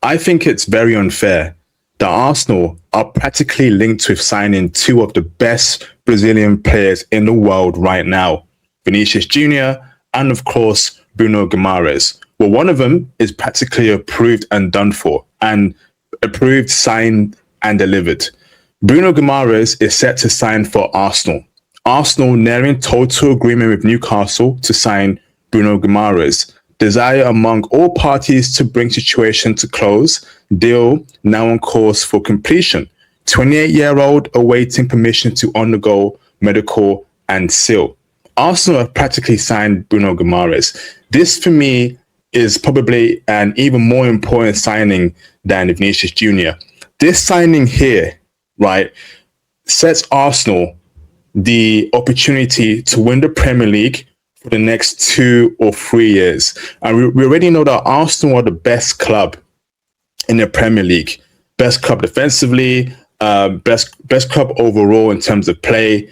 I think it's very unfair that Arsenal are practically linked with signing two of the best Brazilian players in the world right now, Vinicius Jr. and of course Bruno Guimaraes. Well, one of them is practically approved and done for, and approved, signed, and delivered. Bruno Guimaraes is set to sign for Arsenal. Arsenal nearing total agreement with Newcastle to sign Bruno Guimaraes. Desire among all parties to bring situation to close. Deal now on course for completion. 28-year-old awaiting permission to undergo medical and seal. Arsenal have practically signed Bruno Guimaraes. This, for me, is probably an even more important signing than Vinicius Jr. This signing here, right, sets Arsenal the opportunity to win the Premier League for the next 2 or 3 years. And we already know that Arsenal are the best club in the Premier League. Best club defensively, best club overall in terms of play.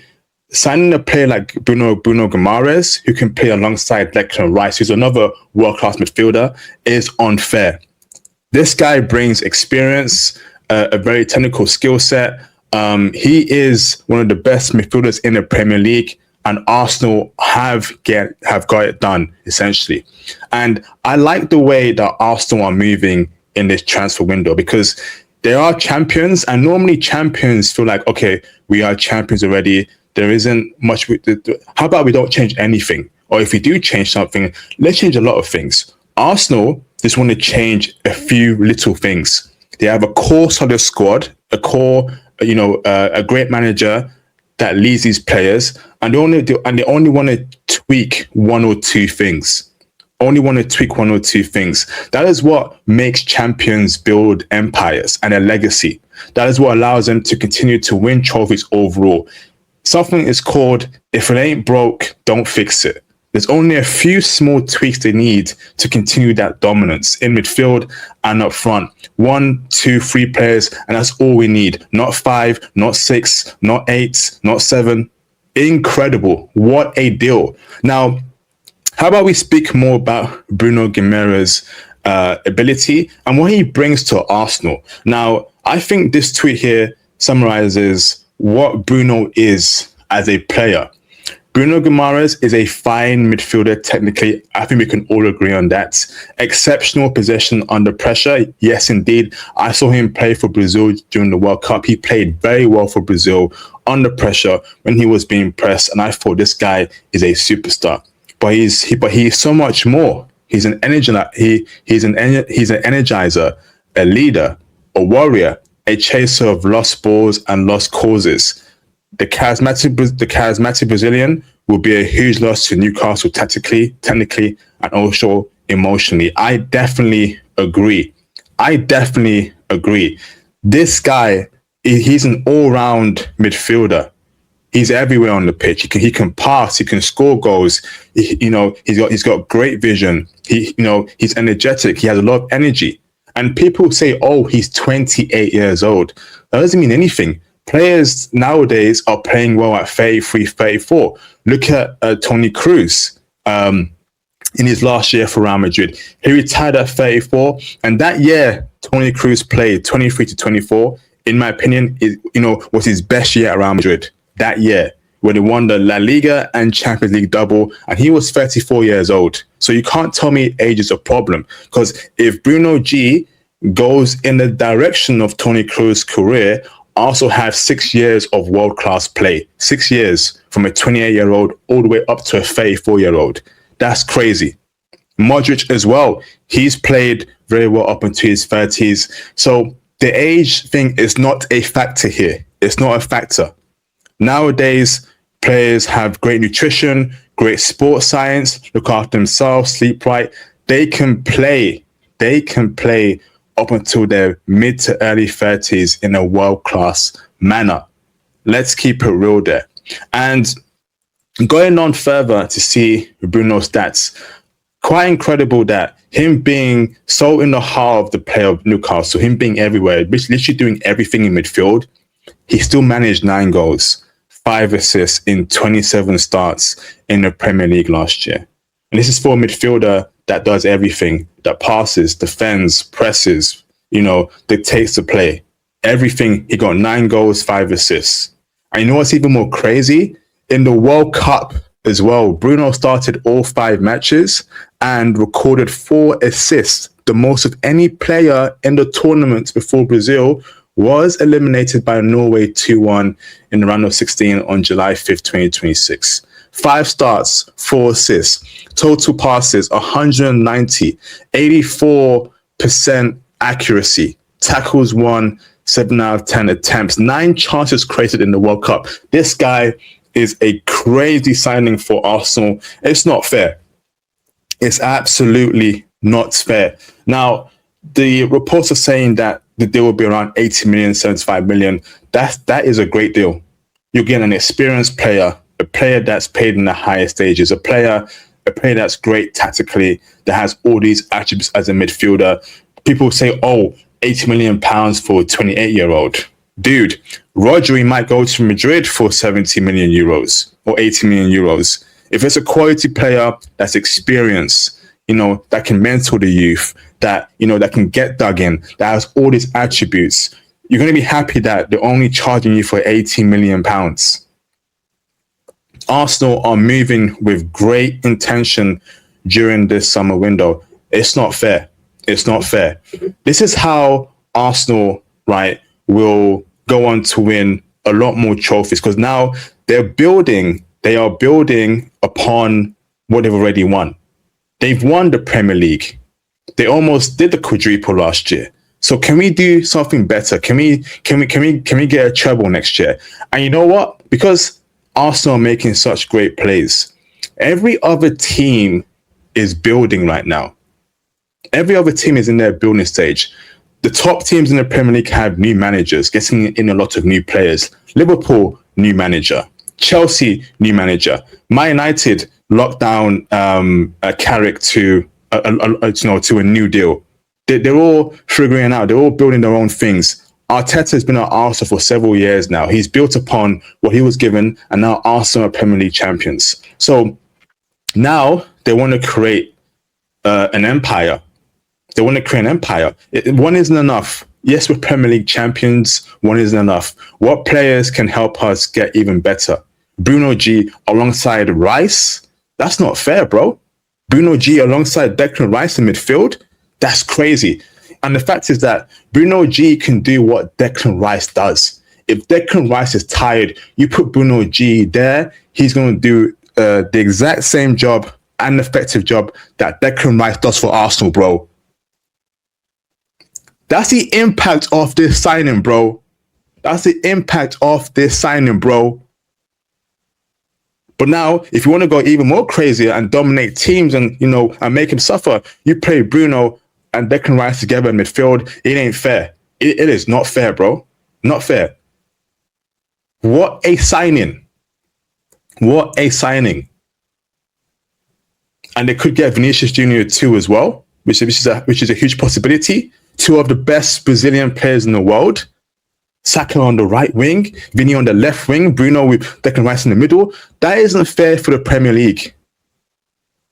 Signing a player like Bruno Guimaraes, who can play alongside Declan Rice, who's another world-class midfielder, is unfair. This guy brings experience, a very technical skill set. He is one of the best midfielders in the Premier League, and Arsenal have got it done, essentially. And I like the way that Arsenal are moving in this transfer window, because they are champions, and normally champions feel like, okay, we are champions already. There isn't much. How about we don't change anything? Or if we do change something, let's change a lot of things. Arsenal just want to change a few little things. They have a core solid squad, a great manager that leads these players, and they only want to tweak one or two things. That is what makes champions build empires and a legacy. That is what allows them to continue to win trophies overall. Something is called, if it ain't broke, don't fix it. There's only a few small tweaks they need to continue that dominance in midfield and up front. 1, 2, 3 players, and that's all we need. Not 5, not 6, not 8, not 7. Incredible. What a deal. Now, how about we speak more about Bruno Guimaraes' ability and what he brings to Arsenal? Now, I think this tweet here summarizes what Bruno is as a player. Bruno Guimaraes is a fine midfielder technically. I think we can all agree on that. Exceptional possession under pressure. Yes, indeed. I saw him play for Brazil during the World Cup. He played very well for Brazil under pressure when he was being pressed, and I thought this guy is a superstar. But he's so much more. He's an energizer, a leader, a warrior, a chaser of lost balls and lost causes. The charismatic Brazilian will be a huge loss to Newcastle tactically, technically, and also emotionally. I definitely agree. This guy, he's an all-round midfielder. He's everywhere on the pitch. He can pass. He can score goals. He's got great vision. He's energetic. He has a lot of energy. And people say, oh, he's 28 years old. That doesn't mean anything. Players nowadays are playing well at 33, 34. Look at Toni Kroos in his last year for Real Madrid. He retired at 34. And that year, Toni Kroos played 23 to 24. In my opinion, was his best year at Real Madrid. That year, when he won the La Liga and Champions League double, and he was 34 years old. So you can't tell me age is a problem, because if Bruno G goes in the direction of Toni Kroos' career, also have 6 years of world-class play. 6 years from a 28-year-old all the way up to a 34-year-old. That's crazy. Modric as well. He's played very well up into his 30s. So the age thing is not a factor here. It's not a factor. Nowadays, players have great nutrition, great sports science, look after themselves, sleep right. They can play up until their mid to early 30s in a world-class manner. Let's keep it real there. And going on further to see Bruno's stats, quite incredible that him being so in the heart of the play of Newcastle, him being everywhere, literally doing everything in midfield, he still managed 9 goals. 5 assists in 27 starts in the Premier League last year. And this is for a midfielder that does everything, that passes, defends, presses, dictates the play. Everything, he got 9 goals, 5 assists. And you know what's even more crazy? In the World Cup as well, Bruno started all 5 matches and recorded 4 assists, the most of any player in the tournament before Brazil was eliminated by Norway 2-1 in the round of 16 on July 5th, 2026. 5 starts, 4 assists, total passes 190, 84% accuracy, tackles won, 7 out of 10 attempts, 9 chances created in the World Cup. This guy is a crazy signing for Arsenal. It's not fair. It's absolutely not fair. Now, the reports are saying that the deal will be around 80 million, 75 million. That is a great deal. You're getting an experienced player, a player that's played in the higher stages, a player that's great tactically, that has all these attributes as a midfielder. People say, oh, 80 million pounds for a 28-year-old. Dude, Rodri might go to Madrid for 70 million euros or 80 million euros. If it's a quality player that's experienced, that can mentor the youth, that can get dug in, that has all these attributes, you're going to be happy that they're only charging you for 18 million pounds. Arsenal are moving with great intention during this summer window. It's not fair. It's not fair. This is how Arsenal, right, will go on to win a lot more trophies, because now they are building upon what they've already won. They've won the Premier League. They almost did the quadruple last year. So can we do something better? Can we get a treble next year? And you know what? Because Arsenal are making such great plays, every other team is building right now. Every other team is in their building stage. The top teams in the Premier League have new managers, getting in a lot of new players. Liverpool, new manager. Chelsea, new manager. Man United locked down Carrick to a new deal. They're all figuring out. They're all building their own things. Arteta has been at Arsenal for several years now. He's built upon what he was given, and now Arsenal are Premier League champions. So now they want to create an empire. They want to create an empire. One isn't enough. Yes, we're Premier League champions. One isn't enough. What players can help us get even better? Bruno G alongside Rice? That's not fair, bro. Bruno G alongside Declan Rice in midfield? That's crazy. And the fact is that Bruno G can do what Declan Rice does. If Declan Rice is tired, you put Bruno G there, he's going to do the exact same job, an effective job that Declan Rice does for Arsenal, bro. That's the impact of this signing, bro. That's the impact of this signing, bro. But now, if you want to go even more crazier and dominate teams and, and make him suffer, you play Bruno and Declan Rice together in midfield. It ain't fair. It is not fair, bro. Not fair. What a signing. What a signing. And they could get Vinicius Jr. too as well, which is a huge possibility. 2 of the best Brazilian players in the world. Saka on the right wing, Vini on the left wing, Bruno with Declan Rice in the middle. That isn't fair for the Premier League.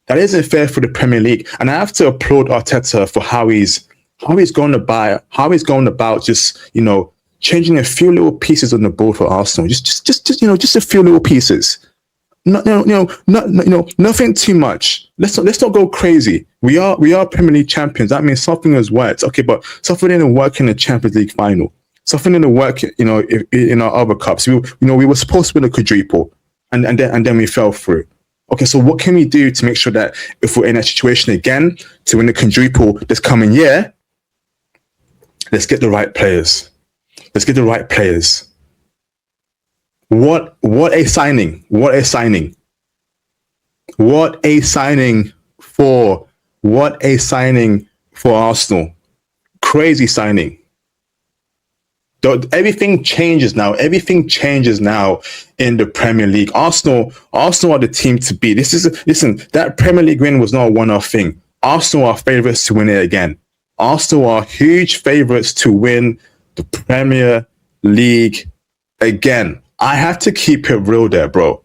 That isn't fair for the Premier League. And I have to applaud Arteta for how he's going about just, changing a few little pieces on the board for Arsenal. Just a few little pieces. Nothing too much. Let's not go crazy. We are Premier League champions. That means something has worked. Okay, but something didn't work in the Champions League final. Something didn't work, in our other cups. We were supposed to win a quadruple, and then we fell through. Okay, so what can we do to make sure that if we're in that situation again to win the quadruple this coming year, let's get the right players. Let's get the right players. What a signing. What a signing. What a signing for Arsenal. Crazy signing. Everything changes now. Everything changes now in the Premier League. Arsenal are the team to beat. Listen, that Premier League win was not a one-off thing. Arsenal are favourites to win it again. Arsenal are huge favourites to win the Premier League again. I have to keep it real there, bro.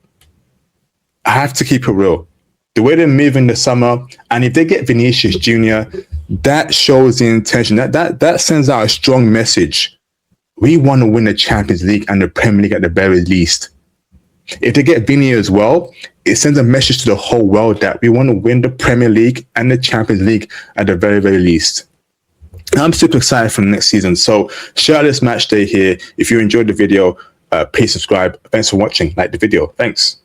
I have to keep it real. The way they're moving this summer, and if they get Vinicius Jr., that shows the intention. That sends out a strong message. We want to win the Champions League and the Premier League at the very least. If they get Vini as well, it sends a message to the whole world that we want to win the Premier League and the Champions League at the very, very least. I'm super excited for the next season. So share this match day here. If you enjoyed the video, please subscribe. Thanks for watching. Like the video. Thanks.